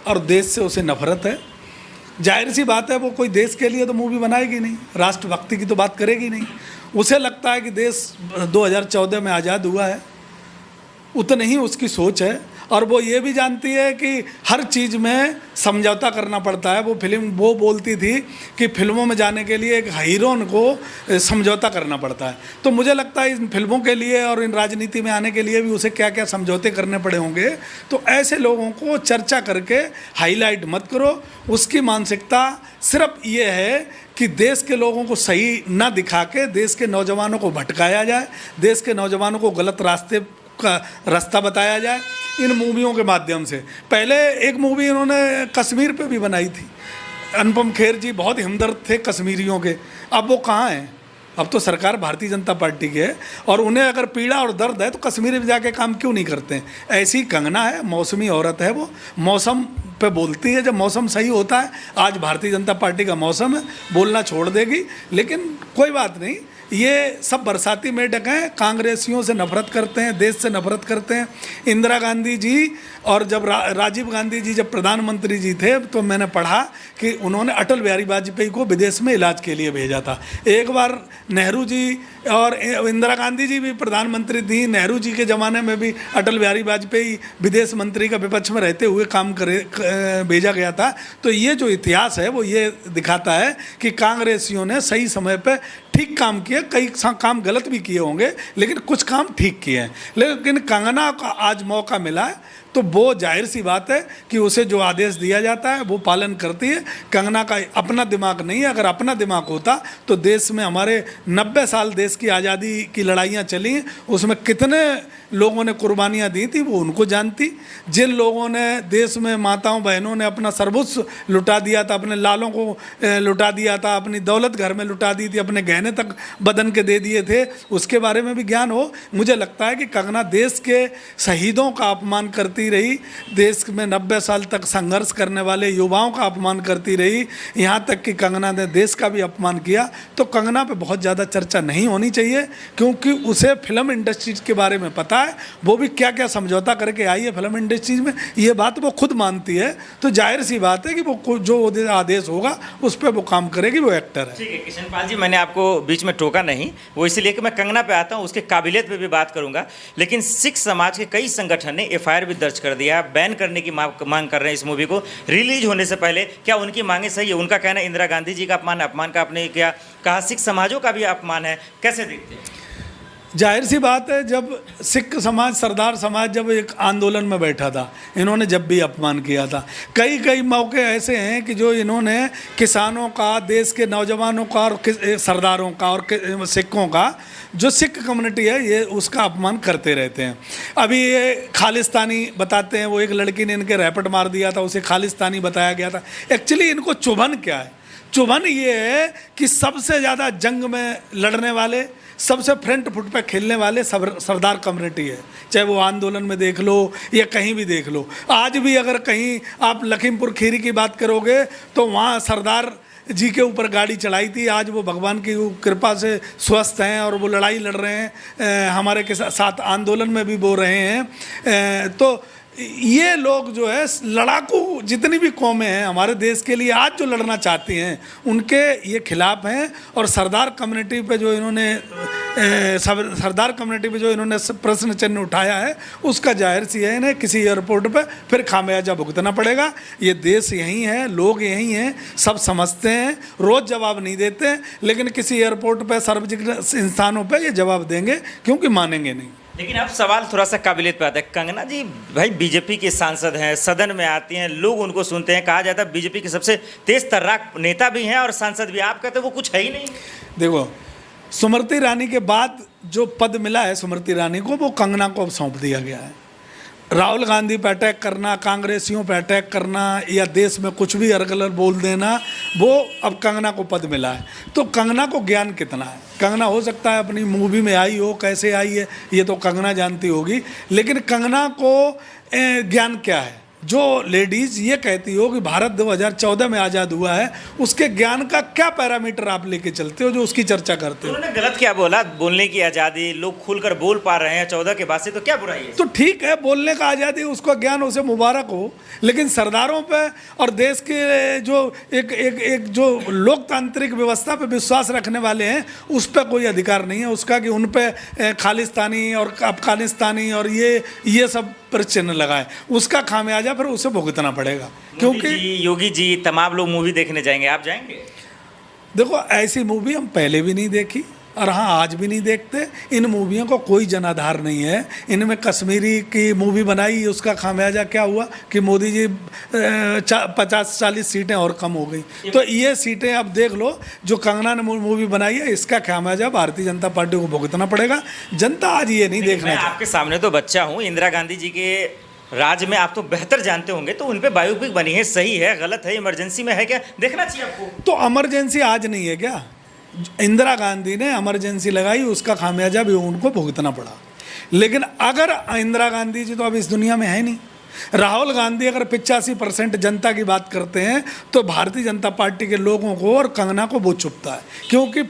और देश से उसे नफरत है। जाहिर सी बात है वो कोई देश के लिए तो मूवी बनाएगी नहीं, राष्ट्रभक्ति की तो बात करेगी नहीं। उसे लगता है कि देश 2014 में आज़ाद हुआ है, उतनी ही उसकी सोच है। और वो ये भी जानती है कि हर चीज़ में समझौता करना पड़ता है। वो बोलती थी कि फिल्मों में जाने के लिए एक हीरोइन को समझौता करना पड़ता है। तो मुझे लगता है इन फिल्मों के लिए और इन राजनीति में आने के लिए भी उसे क्या क्या समझौते करने पड़े होंगे। तो ऐसे लोगों को चर्चा करके हाईलाइट मत करो। उसकी मानसिकता सिर्फ ये है कि देश के लोगों को सही ना दिखा के देश के नौजवानों को भटकाया जाए, देश के नौजवानों को गलत रास्ते का रास्ता बताया जाए इन मूवियों के माध्यम से। पहले एक मूवी इन्होंने कश्मीर पे भी बनाई थी, अनुपम खेर जी बहुत हमदर्द थे कश्मीरियों के। अब वो कहाँ हैं? अब तो सरकार भारतीय जनता पार्टी की है और उन्हें अगर पीड़ा और दर्द है तो कश्मीर में जाके काम क्यों नहीं करते हैं? ऐसी कंगना है, मौसमी औरत है, वो मौसम पे बोलती है। जब मौसम सही होता है, आज भारतीय जनता पार्टी का मौसम है, बोलना छोड़ देगी। लेकिन कोई बात नहीं, ये सब बरसाती मेढक हैं, कांग्रेसियों से नफरत करते हैं, देश से नफरत करते हैं। इंदिरा गांधी जी और जब राजीव गांधी जी जब प्रधानमंत्री जी थे तो मैंने पढ़ा कि उन्होंने अटल बिहारी वाजपेयी को विदेश में इलाज के लिए भेजा था। एक बार नेहरू जी और इंदिरा गांधी जी भी प्रधानमंत्री थी, नेहरू जी के ज़माने में भी अटल बिहारी वाजपेयी विदेश मंत्री का विपक्ष में रहते हुए भेजा गया था। तो ये जो इतिहास है वो ये दिखाता है कि कांग्रेसियों ने सही समय पर ठीक काम किए, कई काम गलत भी किए होंगे लेकिन कुछ काम ठीक किए हैं। लेकिन कंगना का आज मौका मिला है तो वो जाहिर सी बात है कि उसे जो आदेश दिया जाता है वो पालन करती है। कंगना का अपना दिमाग नहीं है। अगर अपना दिमाग होता तो देश में हमारे 90 साल देश की आज़ादी की लड़ाइयाँ चली, उसमें कितने लोगों ने कुर्बानियाँ दी थी वो उनको जानती। जिन लोगों ने देश में माताओं बहनों ने अपना सर्वस्व लुटा दिया था, अपने लालों को लुटा दिया था, अपनी दौलत घर में लुटा दी थी, अपने गहने तक बदन के दे दिए थे, उसके बारे में भी ज्ञान हो। मुझे लगता है कि कंगना देश के शहीदों का अपमान करती रही, देश में 90 साल तक संघर्ष करने वाले युवाओं का अपमान करती रही, यहाँ तक कि कंगना ने देश का भी अपमान किया। तो कंगना पे बहुत ज़्यादा चर्चा नहीं होनी चाहिए क्योंकि उसे फिल्म इंडस्ट्रीज के बारे में पता है, वो भी क्या क्या समझौता करके आई है फिल्म इंडस्ट्रीज में, ये बात वो खुद मानती है। तो जाहिर सी बात है कि वो जो आदेश होगा उस पर वो काम करेगी, वो एक्टर है। ठीक है किशन पाल जी, मैंने आपको बीच में टोका नहीं, वो इसलिए कि मैं कंगना पे आता हूँ, उसके काबिलियत पे भी बात करूंगा। लेकिन सिख समाज के कई संगठन ने एफआईआर भी दर्ज कर दिया, बैन करने की मांग कर रहे हैं इस मूवी को रिलीज होने से पहले। क्या उनकी मांगे सही है? उनका कहना है इंदिरा गांधी जी का अपमान का आपने क्या कहा, सिख समाजों का भी अपमान है, कैसे देखते हैं? जाहिर सी बात है, जब सिख समाज, सरदार समाज जब एक आंदोलन में बैठा था, इन्होंने जब भी अपमान किया था। कई मौके ऐसे हैं कि जो इन्होंने किसानों का, देश के नौजवानों का और सरदारों का और सिखों का, जो सिख कम्युनिटी है ये उसका अपमान करते रहते हैं। अभी ये खालिस्तानी बताते हैं, वो एक लड़की ने इनके रैपट मार दिया था, उसे खालिस्तानी बताया गया था। एक्चुअली इनको चुभन क्या है? चुभन ये है कि सबसे ज़्यादा जंग में लड़ने वाले, सबसे फ्रंट फुट पे खेलने वाले सरदार कम्युनिटी है। चाहे वो आंदोलन में देख लो या कहीं भी देख लो। आज भी अगर कहीं आप लखीमपुर खीरी की बात करोगे तो वहाँ सरदार जी के ऊपर गाड़ी चढ़ाई थी। आज वो भगवान की कृपा से स्वस्थ हैं और वो लड़ाई लड़ रहे हैं, हमारे के साथ आंदोलन में भी वो रहे हैं। तो ये लोग जो है लड़ाकू, जितनी भी कौमें हैं हमारे देश के लिए आज जो लड़ना चाहती हैं उनके ये खिलाफ हैं। और सरदार कम्युनिटी पे जो इन्होंने प्रश्न चिन्ह उठाया है उसका जाहिर सी है इन्हें किसी एयरपोर्ट पे फिर खामियाजा भुगतना पड़ेगा। ये देश यही है, लोग यही हैं, सब समझते हैं, रोज़ जवाब नहीं देते, लेकिन किसी एयरपोर्ट पे, सार्वजनिक स्थानों पे ये जवाब देंगे क्योंकि मानेंगे नहीं। लेकिन अब सवाल थोड़ा सा काबिलियत पे आता है। कंगना जी भाई बीजेपी के सांसद हैं, सदन में आती हैं, लोग उनको सुनते हैं, कहा जाता है बीजेपी के सबसे तेज तर्राक नेता भी हैं और सांसद भी। आप कहते हैं वो कुछ है ही नहीं। देखो, स्मृति ईरानी के बाद जो पद मिला है स्मृति ईरानी को, वो कंगना को अब सौंप दिया गया है। राहुल गांधी पे अटैक करना, कांग्रेसियों पे अटैक करना या देश में कुछ भी अर्गलर बोल देना, वो अब कंगना को पद मिला है। तो कंगना को ज्ञान कितना है? कंगना हो सकता है अपनी मूवी में आई हो, कैसे आई है ये तो कंगना जानती होगी, लेकिन कंगना को ज्ञान क्या है? जो लेडीज़ ये कहती हो कि भारत 2014 में आज़ाद हुआ है, उसके ज्ञान का क्या पैरामीटर आप लेके चलते हो जो उसकी चर्चा करते हो? उन्होंने गलत क्या बोला? बोलने की आज़ादी, लोग खुलकर बोल पा रहे हैं 14 के बाद से, तो क्या बुराई है? तो ठीक है, बोलने का आज़ादी, उसका ज्ञान, उसे मुबारक हो, लेकिन सरदारों पे और देश के जो एक जो लोकतांत्रिक व्यवस्था पे विश्वास रखने वाले हैं उस पर कोई अधिकार नहीं है उसका कि उन पे खालिस्तानी और अफगानिस्तानी और ये सब पर चिन्ह लगाए। उसका खामियाजा फिर उसे भुगतना पड़ेगा, क्योंकि योगी जी तमाम लोग मूवी देखने जाएंगे, आप जाएंगे? देखो, ऐसी मूवी हम पहले भी नहीं देखी और हाँ आज भी नहीं देखते। इन मूवियों को कोई जनाधार नहीं है। इनमें कश्मीरी की मूवी बनाई, उसका खामियाजा क्या हुआ कि मोदी जी 50-40 सीटें और कम हो गई। तो ये सीटें अब देख लो, जो कंगना ने मूवी बनाई है, इसका खामियाजा भारतीय जनता पार्टी को भुगतना पड़ेगा। जनता आज ये नहीं देखना मैं आपके सामने तो बच्चा हूँ, इंदिरा गांधी जी के राज में आप तो बेहतर जानते होंगे, तो उन पे बायोपिक बनी है, सही है गलत है, इमरजेंसी में है क्या, देखना चाहिए आपको? तो इमरजेंसी आज नहीं है क्या? इंदिरा गांधी ने इमरजेंसी लगाई, उसका खामियाजा भी उनको भुगतना पड़ा। लेकिन अगर इंदिरा गांधी जी तो अब इस दुनिया में है नहीं, राहुल गांधी अगर 85% जनता की बात करते हैं तो भारतीय जनता पार्टी के लोगों को और कंगना को वो चुभता है, क्योंकि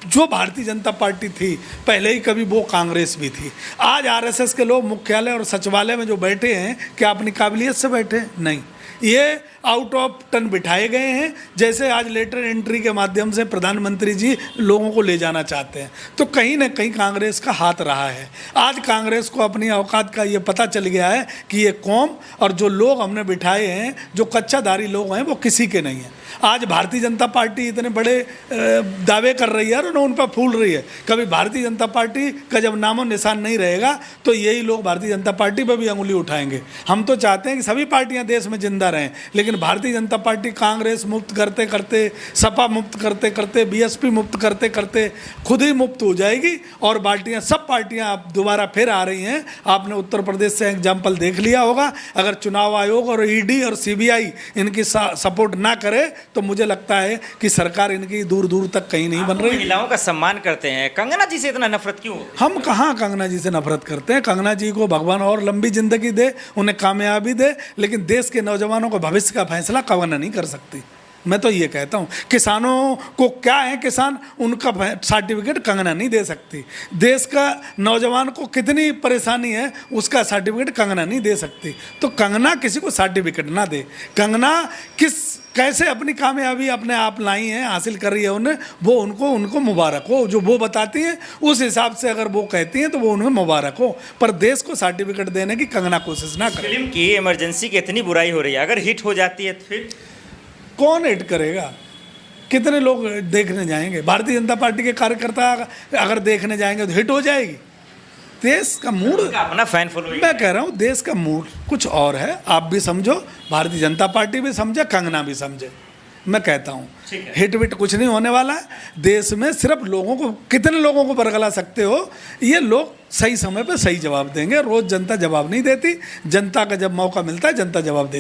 जो भारतीय जनता पार्टी थी पहले ही कभी वो कांग्रेस भी थी। आज आरएसएस के लोग मुख्यालय और सचिवालय में जो बैठे हैं, क्या अपनी काबिलियत से बैठे हैं? नहीं, ये आउट ऑफ टर्न बिठाए गए हैं। जैसे आज लेटर एंट्री के माध्यम से प्रधानमंत्री जी लोगों को ले जाना चाहते हैं, तो कहीं ना कहीं कांग्रेस का हाथ रहा है। आज कांग्रेस को अपनी औकात का ये पता चल गया है कि ये कौम और जो लोग हमने बिठाए हैं, जो कच्चाधारी लोग हैं, वो किसी के नहीं हैं। आज भारतीय जनता पार्टी इतने बड़े दावे कर रही है और उन पर फूल रही है। कभी भारतीय जनता पार्टी का जब नामो निशान नहीं रहेगा तो यही लोग भारतीय जनता पार्टी पर भी अंगुली उठाएंगे। हम तो चाहते हैं कि सभी पार्टियां देश में जिंदा रहें, लेकिन भारतीय जनता पार्टी कांग्रेस मुक्त करते करते, सपा मुक्त करते करते, बीएसपी मुक्त करते करते खुद ही मुक्त हो जाएगी और सब पार्टियां अब दोबारा फिर आ रही हैं। आपने उत्तर प्रदेश से एग्जाम्पल देख लिया होगा। अगर चुनाव आयोग और ईडी और सीबीआई इनकी सपोर्ट ना करे तो मुझे लगता है कि सरकार इनकी दूर दूर तक कहीं नहीं बन रही। महिलाओं का सम्मान करते हैं, कंगना जी से इतना नफरत क्यों? हम कहाँ कंगना जी से नफरत करते हैं। कंगना जी को भगवान और लंबी जिंदगी दे, उन्हें कामयाबी दे, लेकिन देश के नौजवानों को भविष्य का फैसला कंगना नहीं कर सकती। मैं तो ये कहता हूँ, किसानों को क्या है, किसान उनका सर्टिफिकेट कंगना नहीं दे सकती। देश का नौजवान को कितनी परेशानी है, उसका सर्टिफिकेट कंगना नहीं दे सकती। तो कंगना किसी को सर्टिफिकेट ना दे। कंगना कैसे अपनी कामयाबी अपने आप लाई है, हासिल कर रही है उन्हें, वो उनको मुबारक हो। जो वो बताती हैं उस हिसाब से अगर वो कहती हैं तो वो उन्हें मुबारक हो, पर देश को सर्टिफिकेट देने की कंगना कोशिश ना करे। फिल्म की इमरजेंसी की इतनी बुराई हो रही है, अगर हिट हो जाती है तो फिर कौन हिट करेगा? कितने लोग देखने जाएंगे? भारतीय जनता पार्टी के कार्यकर्ता अगर देखने जाएंगे तो हिट हो जाएगी। देश का मूड, अपना फैन फॉलोइंग, मैं कह रहा हूँ देश का मूड कुछ और है। आप भी समझो, भारतीय जनता पार्टी भी समझे, कंगना भी समझे। मैं कहता हूँ हिट विट कुछ नहीं होने वाला है। देश में सिर्फ लोगों को, कितने लोगों को बरगला सकते हो? ये लोग सही समय पे सही जवाब देंगे। रोज़ जनता जवाब नहीं देती। जनता का जब मौका मिलता है जनता जवाब देती है।